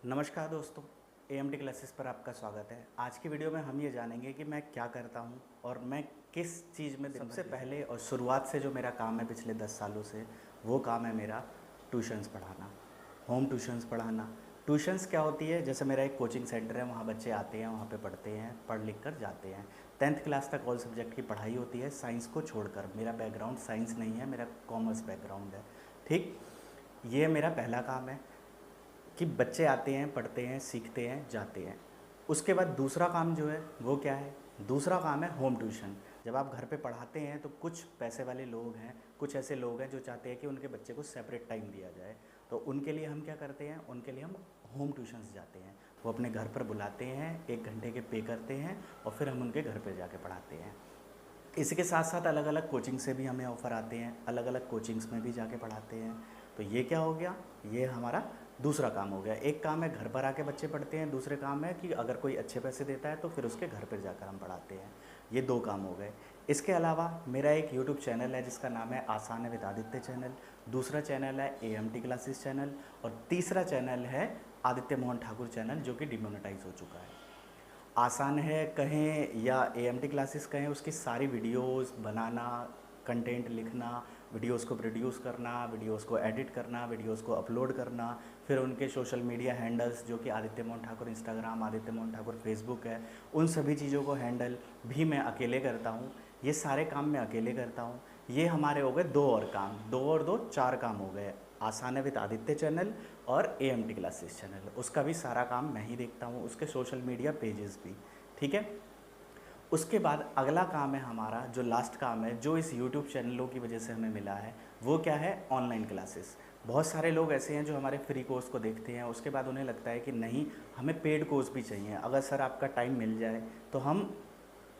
नमस्कार दोस्तों, EMT classes पर आपका स्वागत है। आज की वीडियो में हम ये जानेंगे कि मैं क्या करता हूँ और मैं किस चीज़ में सबसे पहले और शुरुआत से जो मेरा काम है पिछले 10 सालों से, वो काम है मेरा ट्यूशन्स पढ़ाना, होम ट्यूशन्स पढ़ाना। ट्यूशन्स क्या होती है? जैसे मेरा एक कोचिंग सेंटर है, वहाँ बच्चे आते हैं, वहाँ पे पढ़ते हैं, पढ़ लिख कर जाते हैं। 10th क्लास तक ऑल सब्जेक्ट की पढ़ाई होती है, साइंस को छोड़कर। मेरा बैकग्राउंड साइंस नहीं है, मेरा कॉमर्स बैकग्राउंड है। ठीक, ये मेरा पहला काम है कि बच्चे आते हैं, पढ़ते हैं, सीखते हैं, जाते हैं। उसके बाद दूसरा काम जो है वो क्या है? दूसरा काम है होम ट्यूशन। जब आप घर पे पढ़ाते हैं तो कुछ पैसे वाले लोग हैं, कुछ ऐसे लोग हैं जो चाहते हैं कि उनके बच्चे को सेपरेट टाइम दिया जाए। तो उनके लिए हम क्या करते हैं? उनके लिए हम होम ट्यूशन्स जाते हैं। वो अपने घर पर बुलाते हैं, 1 घंटे के पे करते हैं और फिर हम उनके घर पर जाके पढ़ाते हैं। इसके साथ साथ अलग अलग कोचिंग से भी हमें ऑफ़र आते हैं, अलग अलग कोचिंग्स में भी जाके पढ़ाते हैं। तो ये क्या हो गया? ये हमारा दूसरा काम हो गया। एक काम है घर पर आके बच्चे पढ़ते हैं, दूसरे काम है कि अगर कोई अच्छे पैसे देता है तो फिर उसके घर पर जाकर हम पढ़ाते हैं। ये 2 काम हो गए। इसके अलावा मेरा एक यूट्यूब चैनल है जिसका नाम है आसान है विद आदित्य चैनल। दूसरा चैनल है एएमटी क्लासेस चैनल और तीसरा चैनल है आदित्य मोहन ठाकुर चैनल, जो कि डिमोनेटाइज हो चुका है। आसान है कहें या एएमटी क्लासेस कहें, उसकी सारी वीडियोस बनाना, कंटेंट लिखना, वीडियोस को प्रोड्यूस करना, वीडियोस को एडिट करना, वीडियोस को अपलोड करना, फिर उनके सोशल मीडिया हैंडल्स जो कि आदित्य मोहन ठाकुर इंस्टाग्राम, आदित्य मोहन ठाकुर फेसबुक है, उन सभी चीज़ों को हैंडल भी मैं अकेले करता हूँ। ये सारे काम मैं अकेले करता हूँ। ये हमारे हो गए 2 और काम, 2 और 2 4 काम हो गए। आसान है विद आदित्य चैनल और एएमटी क्लासेस चैनल, उसका भी सारा काम मैं ही देखता हूँ, उसके सोशल मीडिया पेजेस भी। ठीक है। उसके बाद अगला काम है हमारा, जो लास्ट काम है, जो इस यूट्यूब चैनलों की वजह से हमें मिला है, वो क्या है? Online classes. बहुत सारे लोग ऐसे हैं जो हमारे फ्री कोर्स को देखते हैं, उसके बाद उन्हें लगता है कि नहीं, हमें पेड कोर्स भी चाहिए। अगर सर आपका टाइम मिल जाए तो हम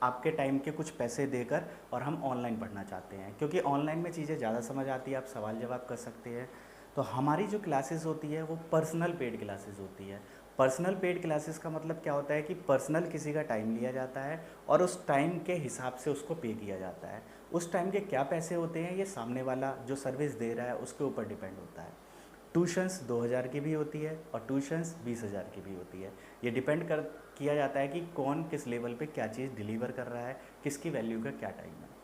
आपके टाइम के कुछ पैसे देकर और हम ऑनलाइन पढ़ना चाहते हैं, क्योंकि ऑनलाइन में चीज़ें ज़्यादा समझ आती है, आप सवाल जवाब कर सकते हैं। तो हमारी जो क्लासेस होती है वो पर्सनल पेड क्लासेस होती है। पर्सनल पेड क्लासेस का मतलब क्या होता है कि पर्सनल किसी का टाइम लिया जाता है और उस टाइम के हिसाब से उसको पे किया जाता है। उस टाइम के क्या पैसे होते हैं, ये सामने वाला जो सर्विस दे रहा है उसके ऊपर डिपेंड होता है। ट्यूशन्स 2000 की भी होती है और ट्यूशन्स 20,000 की भी होती है। ये डिपेंड कर किया जाता है कि कौन किस लेवल पे क्या चीज़ डिलीवर कर रहा है, किसकी वैल्यू का क्या टाइम है।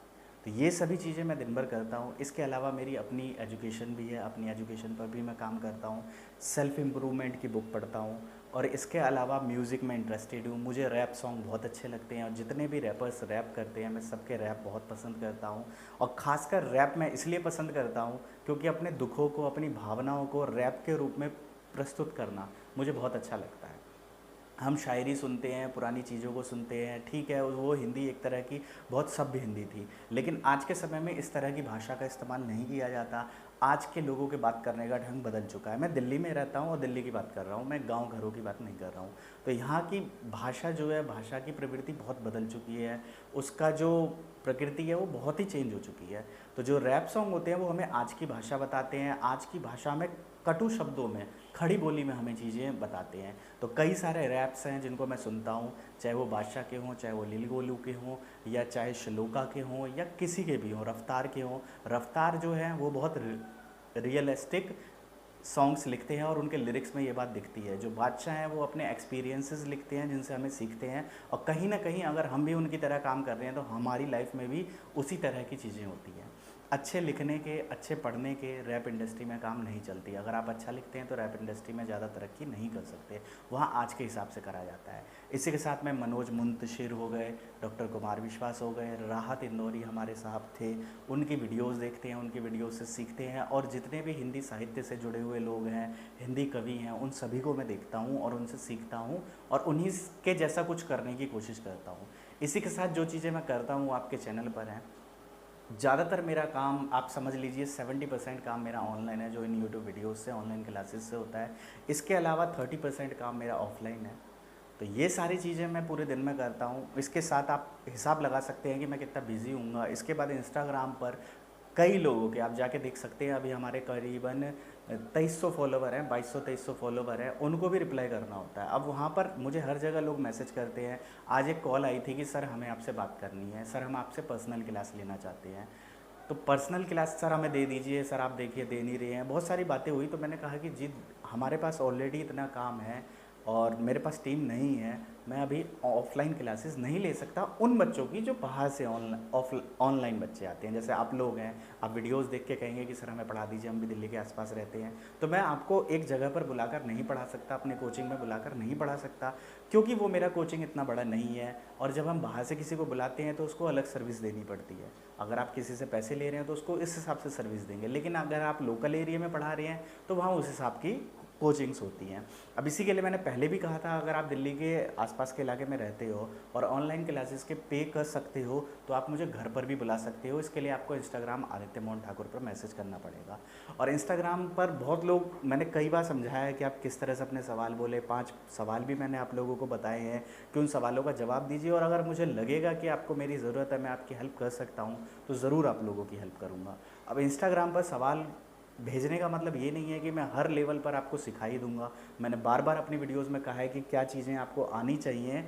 तो ये सभी चीज़ें मैं दिन भर करता हूँ। इसके अलावा मेरी अपनी एजुकेशन भी है, अपनी एजुकेशन पर भी मैं काम करता हूँ। सेल्फ़ इम्प्रूवमेंट की बुक पढ़ता हूँ और इसके अलावा म्यूज़िक में इंटरेस्टेड हूँ। मुझे रैप सॉन्ग बहुत अच्छे लगते हैं और जितने भी रैपर्स रैप करते हैं, मैं सबके रैप बहुत पसंद करता हूँ। और ख़ासकर रैप मैं इसलिए पसंद करता हूँ क्योंकि अपने दुखों को, अपनी भावनाओं को रैप के रूप में प्रस्तुत करना मुझे बहुत अच्छा लगता है। हम शायरी सुनते हैं, पुरानी चीज़ों को सुनते हैं, ठीक है, वो हिंदी एक तरह की बहुत सभ्य हिंदी थी, लेकिन आज के समय में इस तरह की भाषा का इस्तेमाल नहीं किया जाता। आज के लोगों के बात करने का ढंग बदल चुका है। मैं दिल्ली में रहता हूँ और दिल्ली की बात कर रहा हूँ, मैं गांव घरों की बात नहीं कर रहा हूँ। तो यहाँ की भाषा जो है, भाषा की प्रवृत्ति बहुत बदल चुकी है, उसका जो प्रकृति है वो बहुत ही चेंज हो चुकी है। तो जो रैप सॉन्ग होते हैं वो हमें आज की भाषा बताते हैं, आज की भाषा में कटु शब्दों में, खड़ी बोली में हमें चीज़ें बताते हैं। तो कई सारे रैप्स हैं जिनको मैं सुनता हूँ, चाहे वो बादशाह के हों, चाहे वो लील गोलू के हों, या चाहे श्लोका के हों, या किसी के भी हों, रफ्तार के हों। रफ्तार जो है वो बहुत रियलिस्टिक सॉन्ग्स लिखते हैं और उनके लिरिक्स में ये बात दिखती है। जो बादशाह हैं वो अपने एक्सपीरियंसेस लिखते हैं जिनसे हमें सीखते हैं, और कहीं ना कहीं अगर हम भी उनकी तरह काम कर रहे हैं तो हमारी लाइफ में भी उसी तरह की चीज़ें होती हैं। अच्छे लिखने के, अच्छे पढ़ने के रैप इंडस्ट्री में काम नहीं चलती। अगर आप अच्छा लिखते हैं तो रैप इंडस्ट्री में ज़्यादा तरक्की नहीं कर सकते, वहाँ आज के हिसाब से करा जाता है। इसी के साथ में मनोज मुंतशिर हो गए, डॉक्टर कुमार विश्वास हो गए, राहत इंदौरी हमारे साहब थे, उनकी वीडियोज़ देखते हैं, उनकी वीडियोज़ से सीखते हैं। और जितने भी हिंदी साहित्य से जुड़े हुए लोग हैं, हिंदी कवि हैं, उन सभी को मैं देखता हूँ और उनसे सीखता हूँ और उन्हीं के जैसा कुछ करने की कोशिश करता हूँ। इसी के साथ जो चीज़ें मैं करता हूँ आपके चैनल पर हैं। ज़्यादातर मेरा काम आप समझ लीजिए 70% काम मेरा ऑनलाइन है, जो इन यूट्यूब वीडियोस से, ऑनलाइन क्लासेस से होता है। इसके अलावा 30% काम मेरा ऑफलाइन है। तो ये सारी चीज़ें मैं पूरे दिन में करता हूँ। इसके साथ आप हिसाब लगा सकते हैं कि मैं कितना बिज़ी हूँगा। इसके बाद इंस्टाग्राम पर कई लोगों के आप जाके देख सकते हैं, अभी हमारे करीबन 2300 फॉलोवर हैं, 2200-2300 फॉलोवर हैं, उनको भी रिप्लाई करना होता है। अब वहाँ पर मुझे हर जगह लोग मैसेज करते हैं। आज एक कॉल आई थी कि सर हमें आपसे बात करनी है, सर हम आपसे पर्सनल क्लास लेना चाहते हैं। तो पर्सनल क्लास सर हमें दे दीजिए, सर आप देखिए दे नहीं रहे हैं, बहुत सारी बातें हुई। तो मैंने कहा कि जी हमारे पास ऑलरेडी इतना काम है और मेरे पास टीम नहीं है, मैं अभी ऑफलाइन क्लासेस नहीं ले सकता उन बच्चों की जो बाहर से ऑनलाइन बच्चे आते हैं। जैसे आप लोग हैं, आप वीडियोस देख के कहेंगे कि सर हमें पढ़ा दीजिए, हम भी दिल्ली के आसपास रहते हैं, तो मैं आपको एक जगह पर बुलाकर नहीं पढ़ा सकता, अपने कोचिंग में बुलाकर नहीं पढ़ा सकता, क्योंकि वो मेरा कोचिंग इतना बड़ा नहीं है। और जब हम बाहर से किसी को बुलाते हैं तो उसको अलग सर्विस देनी पड़ती है। अगर आप किसी से पैसे ले रहे हैं तो उसको इस हिसाब से सर्विस देंगे, लेकिन अगर आप लोकल एरिया में पढ़ा रहे हैं तो वहाँ उस हिसाब की कोचिंग्स होती हैं। अब इसी के लिए मैंने पहले भी कहा था, अगर आप दिल्ली के आसपास के इलाके में रहते हो और ऑनलाइन क्लासेस के पे कर सकते हो तो आप मुझे घर पर भी बुला सकते हो। इसके लिए आपको इंस्टाग्राम आदित्य मोहन ठाकुर पर मैसेज करना पड़ेगा। और इंस्टाग्राम पर बहुत लोग, मैंने कई बार समझाया है कि आप किस तरह से अपने सवाल बोले, 5 सवाल भी मैंने आप लोगों को बताए हैं कि उन सवालों का जवाब दीजिए। और अगर मुझे लगेगा कि आपको मेरी ज़रूरत है, मैं आपकी हेल्प कर सकता हूँ, तो ज़रूर आप लोगों की हेल्प करूँगा। अब इंस्टाग्राम पर सवाल भेजने का मतलब ये नहीं है कि मैं हर लेवल पर आपको सिखा ही दूंगा। मैंने बार बार अपनी वीडियोस में कहा है कि क्या चीज़ें आपको आनी चाहिए,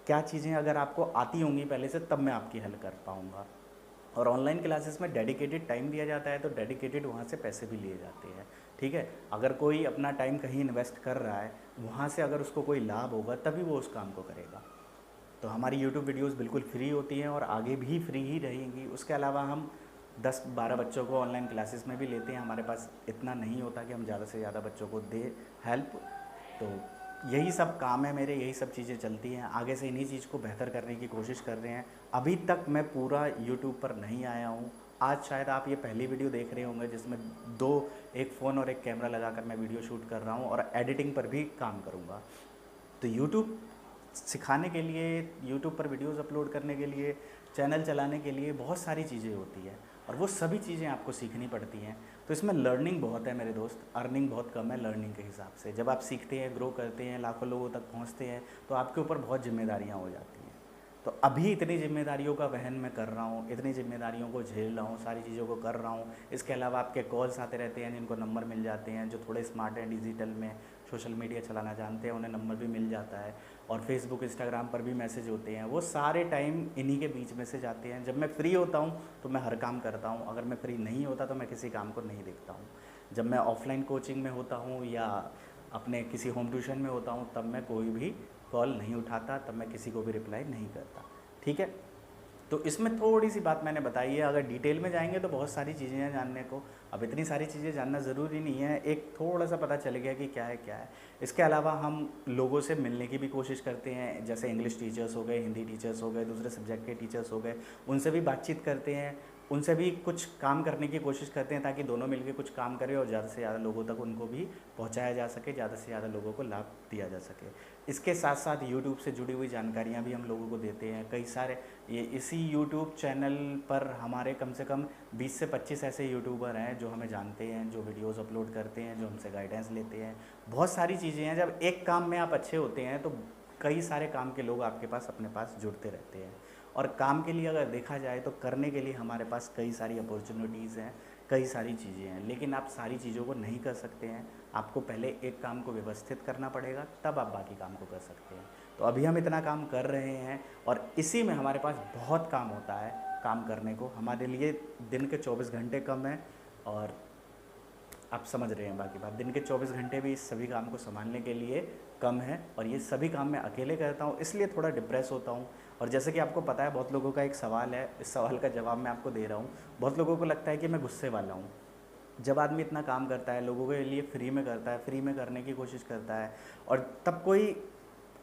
क्या चीज़ें अगर आपको आती होंगी पहले से, तब मैं आपकी हेल्प कर पाऊँगा। और ऑनलाइन क्लासेस में डेडिकेटेड टाइम दिया जाता है, तो डेडिकेटेड वहाँ से पैसे भी लिए जाते हैं। ठीक है, अगर कोई अपना टाइम कहीं इन्वेस्ट कर रहा है, वहाँ से अगर उसको कोई लाभ होगा तभी वो उस काम को करेगा। तो हमारी यूट्यूब वीडियोस बिल्कुल फ्री होती हैं और आगे भी फ्री ही रहेंगी। उसके अलावा हम 10-12 बच्चों को ऑनलाइन क्लासेस में भी लेते हैं। हमारे पास इतना नहीं होता कि हम ज़्यादा से ज़्यादा बच्चों को दे हेल्प। तो यही सब काम है मेरे, यही सब चीज़ें चलती हैं। आगे से इन्हीं चीज़ को बेहतर करने की कोशिश कर रहे हैं। अभी तक मैं पूरा यूट्यूब पर नहीं आया हूँ। आज शायद आप ये पहली वीडियो देख रहे होंगे जिसमें एक फ़ोन और एक कैमरा लगाकर मैं वीडियो शूट कर रहा हूँ और एडिटिंग पर भी काम करूँगा। तो यूट्यूब सिखाने के लिए, यूट्यूब पर वीडियोस अपलोड करने के लिए, चैनल चलाने के लिए बहुत सारी चीज़ें होती है और वो सभी चीज़ें आपको सीखनी पड़ती हैं। तो इसमें लर्निंग बहुत है मेरे दोस्त, अर्निंग बहुत कम है लर्निंग के हिसाब से। जब आप सीखते हैं, ग्रो करते हैं, लाखों लोगों तक पहुंचते हैं, तो आपके ऊपर बहुत जिम्मेदारियां हो जाती हैं। तो अभी इतनी जिम्मेदारियों का वहन मैं कर रहा हूँ, इतनी जिम्मेदारियों को झेल रहा हूँ, सारी चीज़ों को कर रहा हूँ। इसके अलावा आपके कॉल्स आते रहते हैं, जिनको नंबर मिल जाते हैं, जो थोड़े स्मार्ट हैं, डिजिटल में सोशल मीडिया चलाना जानते हैं, उन्हें नंबर भी मिल जाता है। और फेसबुक, इंस्टाग्राम पर भी मैसेज होते हैं। वो सारे टाइम इन्हीं के बीच में से जाते हैं। जब मैं फ्री होता हूँ तो मैं हर काम करता हूँ, अगर मैं फ्री नहीं होता तो मैं किसी काम को नहीं देखता हूँ। जब मैं ऑफलाइन कोचिंग में होता हूँ या अपने किसी होम ट्यूशन में होता हूँ, तब मैं कोई भी कॉल नहीं उठाता, तब मैं किसी को भी रिप्लाई नहीं करता। ठीक है, तो इसमें थोड़ी सी बात मैंने बताई है। अगर डिटेल में जाएंगे तो बहुत सारी चीज़ें हैं जानने को। अब इतनी सारी चीज़ें जानना ज़रूरी नहीं है, एक थोड़ा सा पता चल गया कि क्या है क्या है। इसके अलावा हम लोगों से मिलने की भी कोशिश करते हैं, जैसे इंग्लिश टीचर्स हो गए, हिंदी टीचर्स हो गए, दूसरे सब्जेक्ट के टीचर्स हो गए, उनसे भी बातचीत करते हैं, उनसे भी कुछ काम करने की कोशिश करते हैं ताकि दोनों मिलकर कुछ काम करें और ज़्यादा से ज़्यादा लोगों तक उनको भी पहुंचाया जा सके, ज़्यादा से ज़्यादा लोगों को लाभ दिया जा सके। इसके साथ साथ यूट्यूब से जुड़ी हुई जानकारियाँ भी हम लोगों को देते हैं। कई सारे ये इसी यूट्यूब चैनल पर हमारे कम से कम 20 से 25 ऐसे यूट्यूबर हैं जो हमें जानते हैं, जो वीडियोस अपलोड करते हैं, जो हमसे गाइडेंस लेते हैं। बहुत सारी चीज़ें हैं। जब एक काम में आप अच्छे होते हैं तो कई सारे काम के लोग आपके पास अपने पास जुड़ते रहते हैं। और काम के लिए अगर देखा जाए तो करने के लिए हमारे पास कई सारी अपॉर्चुनिटीज़ हैं, कई सारी चीज़ें हैं, लेकिन आप सारी चीज़ों को नहीं कर सकते हैं। आपको पहले एक काम को व्यवस्थित करना पड़ेगा, तब आप बाकी काम को कर सकते हैं। तो अभी हम इतना काम कर रहे हैं और इसी में हमारे पास बहुत काम होता है काम करने को। हमारे लिए दिन के 24 घंटे कम है और आप समझ रहे हैं बाकी बात। दिन के 24 घंटे भी इस सभी काम को संभालने के लिए कम है और ये सभी काम मैं अकेले करता हूँ, इसलिए थोड़ा डिप्रेस होता हूँ। और जैसे कि आपको पता है, बहुत लोगों का एक सवाल है, इस सवाल का जवाब मैं आपको दे रहा हूँ। बहुत लोगों को लगता है कि मैं गुस्से वाला हूँ। जब आदमी इतना काम करता है, लोगों के लिए फ्री में करता है, फ्री में करने की कोशिश करता है, और तब कोई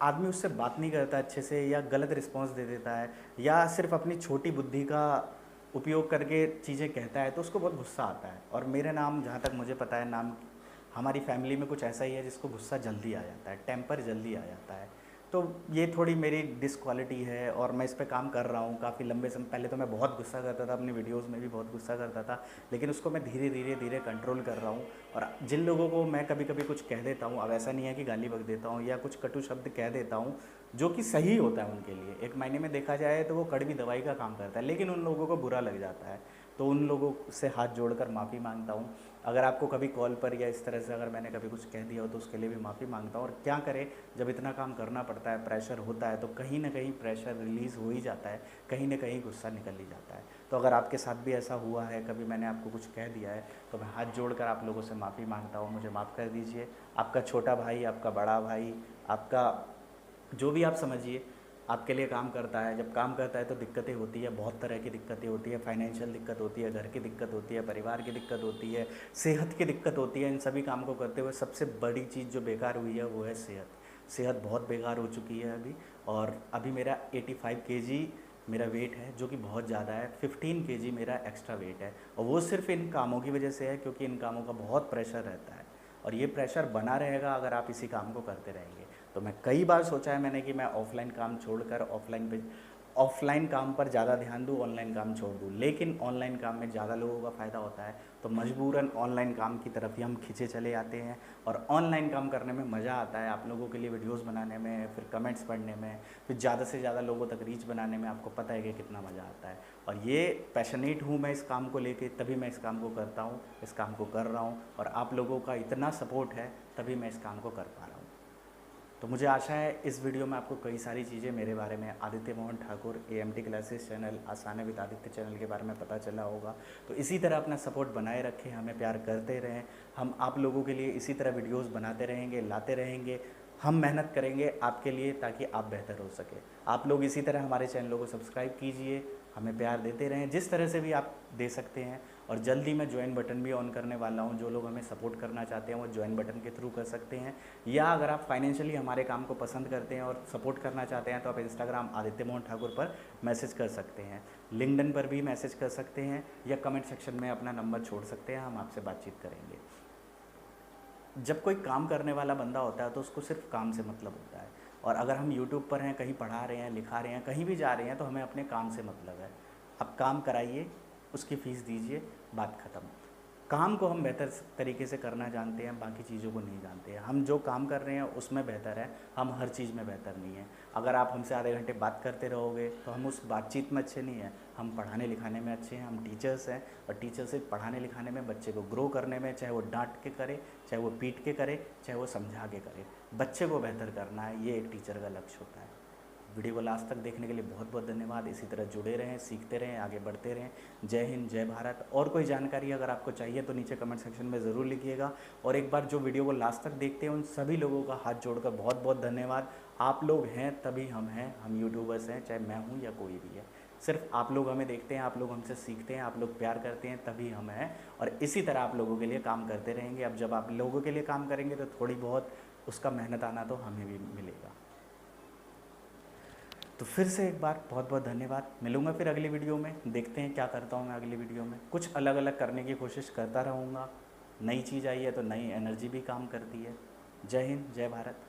आदमी उससे बात नहीं करता अच्छे से, या गलत रिस्पॉन्स दे देता है, या सिर्फ अपनी छोटी बुद्धि का उपयोग करके चीज़ें कहता है, तो उसको बहुत गुस्सा आता है। और मेरे नाम, जहाँ तक मुझे पता है, नाम हमारी फैमिली में कुछ ऐसा ही है जिसको गुस्सा जल्दी आ जाता है, टेम्पर जल्दी आ जाता है। तो ये थोड़ी मेरी डिसक्वालिटी है और मैं इस पे काम कर रहा हूँ काफ़ी लंबे समय। पहले तो मैं बहुत गुस्सा करता था, अपनी वीडियोस में भी बहुत गुस्सा करता था, लेकिन उसको मैं धीरे धीरे धीरे कंट्रोल कर रहा हूँ। और जिन लोगों को मैं कभी कभी कुछ कह देता हूँ, अब ऐसा नहीं है कि गाली बक देता हूँ या कुछ कटु शब्द कह देता हूँ जो कि सही होता है उनके लिए, एक मायने में देखा जाए तो वो कड़वी दवाई का काम करता है, लेकिन उन लोगों को बुरा लग जाता है, तो उन लोगों से हाथ जोड़कर माफ़ी मांगता हूँ। अगर आपको कभी कॉल पर या इस तरह से अगर मैंने कभी कुछ कह दिया हो तो उसके लिए भी माफ़ी मांगता हूँ। और क्या करें, जब इतना काम करना पड़ता है, प्रेशर होता है, तो कहीं ना कहीं प्रेशर रिलीज़ हो ही जाता है, कहीं ना कहीं गुस्सा निकल ही जाता है। तो अगर आपके साथ भी ऐसा हुआ है, कभी मैंने आपको कुछ कह दिया है, तो मैं हाथ जोड़कर आप लोगों से माफ़ी मांगता हूँ, मुझे माफ़ कर दीजिए। आपका छोटा भाई, आपका बड़ा भाई, आपका जो भी आप समझिए, आपके लिए काम करता है। जब काम करता है तो दिक्कतें होती है, बहुत तरह की दिक्कतें होती है। फाइनेंशियल दिक्कत होती है, घर की दिक्कत होती है, परिवार की दिक्कत होती है, सेहत की दिक्कत होती है। इन सभी काम को करते हुए सबसे बड़ी चीज़ जो बेकार हुई है वो है सेहत। सेहत बहुत बेकार हो चुकी है अभी। और अभी मेरा 85 केजी मेरा वेट है, जो कि बहुत ज़्यादा है। 15 केजी मेरा एक्स्ट्रा वेट है, और वो सिर्फ इन कामों की वजह से है, क्योंकि इन कामों का बहुत प्रेशर रहता है। और ये प्रेशर बना रहेगा अगर आप इसी काम को करते रहेंगे। तो मैं कई बार सोचा है मैंने कि मैं ऑफ़लाइन काम छोड़कर ऑफ़लाइन काम पर ज़्यादा ध्यान दूँ, ऑनलाइन काम छोड़ दूँ, लेकिन ऑनलाइन काम में ज़्यादा लोगों का फ़ायदा होता है, तो मजबूरन ऑनलाइन काम की तरफ ही हम खींचे चले आते हैं। और ऑनलाइन काम करने में मज़ा आता है, आप लोगों के लिए वीडियोज़ बनाने में, फिर कमेंट्स पढ़ने में, फिर ज़्यादा से ज़्यादा लोगों तक रीच बनाने में आपको पता है कि कितना मज़ा आता है। और ये पैशनेट हूँ मैं इस काम को लेके, तभी मैं इस काम को करता हूँ, इस काम को कर रहा हूँ। और आप लोगों का इतना सपोर्ट है, तभी मैं इस काम को कर पा रहा हूँ। तो मुझे आशा है इस वीडियो में आपको कई सारी चीज़ें मेरे बारे में, Aditya Mohan Thakur, AMT classes channel, आसान है विद आदित्य चैनल के बारे में पता चला होगा। तो इसी तरह अपना सपोर्ट बनाए रखें, हमें प्यार करते रहें। हम आप लोगों के लिए इसी तरह वीडियोस बनाते रहेंगे, लाते रहेंगे। हम मेहनत करेंगे आपके लिए, ताकि आप बेहतर हो सके। आप लोग इसी तरह हमारे चैनलों को सब्सक्राइब कीजिए, हमें प्यार देते रहें जिस तरह से भी आप दे सकते हैं। और जल्दी मैं ज्वाइन बटन भी ऑन करने वाला हूं। जो लोग हमें सपोर्ट करना चाहते हैं वो ज्वाइन बटन के थ्रू कर सकते हैं, या अगर आप फाइनेंशियली हमारे काम को पसंद करते हैं और सपोर्ट करना चाहते हैं तो आप इंस्टाग्राम आदित्य मोहन ठाकुर पर मैसेज कर सकते हैं, लिंक्डइन पर भी मैसेज कर सकते हैं, या कमेंट सेक्शन में अपना नंबर छोड़ सकते हैं, हम आपसे बातचीत करेंगे। जब कोई काम करने वाला बंदा होता है तो उसको सिर्फ काम से मतलब होता है। और अगर हम यूट्यूब पर हैं, कहीं पढ़ा रहे हैं, लिखा रहे हैं, कहीं भी जा रहे हैं, तो हमें अपने काम से मतलब है। अब काम कराइए, उसकी फ़ीस दीजिए, बात ख़त्म। काम को हम बेहतर तरीके से करना जानते हैं, बाकी चीज़ों को नहीं जानते हैं। हम जो काम कर रहे हैं उसमें बेहतर है, हम हर चीज़ में बेहतर नहीं हैं। अगर आप हमसे आधे घंटे बात करते रहोगे तो हम उस बातचीत में अच्छे नहीं हैं। हम पढ़ाने लिखाने में अच्छे हैं, हम टीचर्स हैं, और टीचर से पढ़ाने लिखाने में, बच्चे को ग्रो करने में, चाहे वो डांट के करे, चाहे वो पीट के करे, चाहे वो समझा के करे, बच्चे को बेहतर करना है, ये एक टीचर का लक्ष्य होता है। वीडियो को लास्ट तक देखने के लिए बहुत बहुत धन्यवाद। इसी तरह जुड़े रहें, सीखते रहें, आगे बढ़ते रहें। जय हिंद, जय भारत। और कोई जानकारी अगर आपको चाहिए तो नीचे कमेंट सेक्शन में ज़रूर लिखिएगा। और एक बार जो वीडियो को लास्ट तक देखते हैं उन सभी लोगों का हाथ जोड़कर बहुत बहुत धन्यवाद। आप लोग हैं तभी हम हैं, हम यूट्यूबर्स हैं, चाहे मैं हूँ या कोई भी है। सिर्फ आप लोग हमें देखते हैं, आप लोग हमसे सीखते हैं, आप लोग प्यार करते हैं, तभी हम हैं। और इसी तरह आप लोगों के लिए काम करते रहेंगे। अब जब आप लोगों के लिए काम करेंगे तो थोड़ी बहुत उसका मेहनत आना तो हमें भी मिलेगा। तो फिर से एक बार बहुत बहुत धन्यवाद। मिलूंगा फिर अगली वीडियो में, देखते हैं क्या करता हूँ मैं अगली वीडियो में। कुछ अलग अलग करने की कोशिश करता रहूँगा। नई चीज़ आई है तो नई एनर्जी भी काम करती है। जय हिंद, जय भारत।